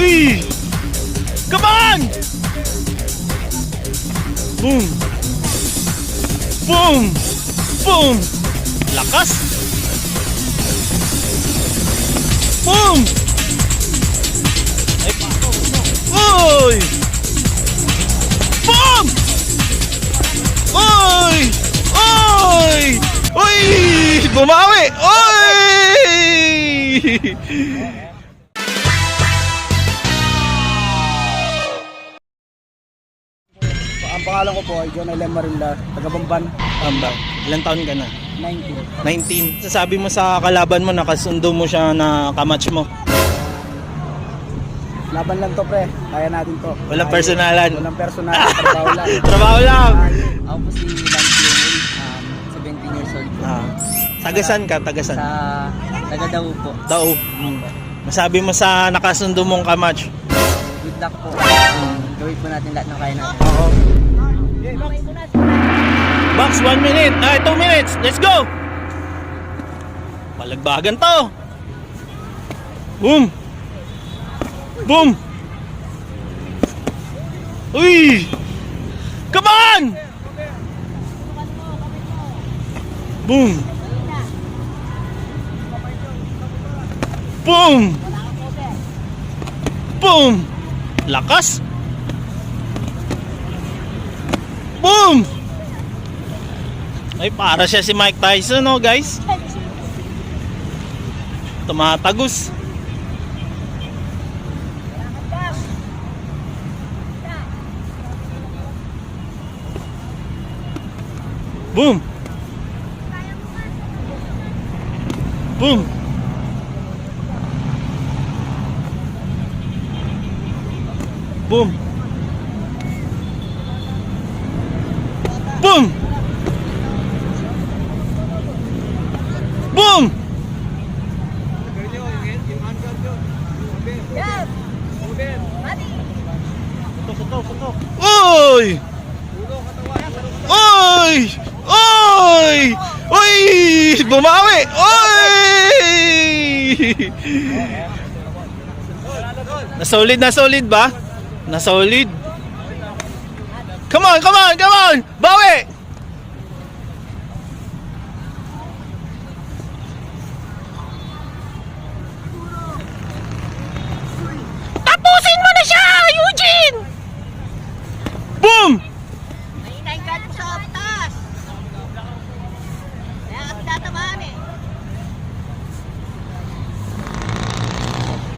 Uy! Come on! Boom! Boom! Boom! Lakas! Boom! Ay, uy! Boom! Uy! Uy! Uy! Bumawi! Uy! Ang pangalan ko po ay John L. Marilla, taga Bamban, Tamba. Ilang taon ka na? 19. 19. Sasabi mo sa kalaban mo, nakasundo mo siya na kamatch mo. Laban lang to pre, kaya natin to. Walang personalan. Walang personalan, trabaho lang. Trabaho lang. Ako po si Lance Yungin, 17 years old po. Tagasan ka, tagasan. Sa taga-Daw po. Daw. Masabi mo sa nakasundo mong kamatch. Good luck po. Gawin po natin lahat ng kaya natin. Oo. Box, 1 minute. 2 minutes. Let's go. Malagbagan to. Boom. Boom. Uy. Come on. Boom. Boom. Boom. Lakas. Boom. Ay, para siya si Mike Tyson, no, guys? Tumatagos. Boom. Boom. Boom. Boom. Boom. Oy! Oy! Oy! Oy! Bumawi! Oy! Na solid ba? Na solid. Come on, come on, come on! Bawi!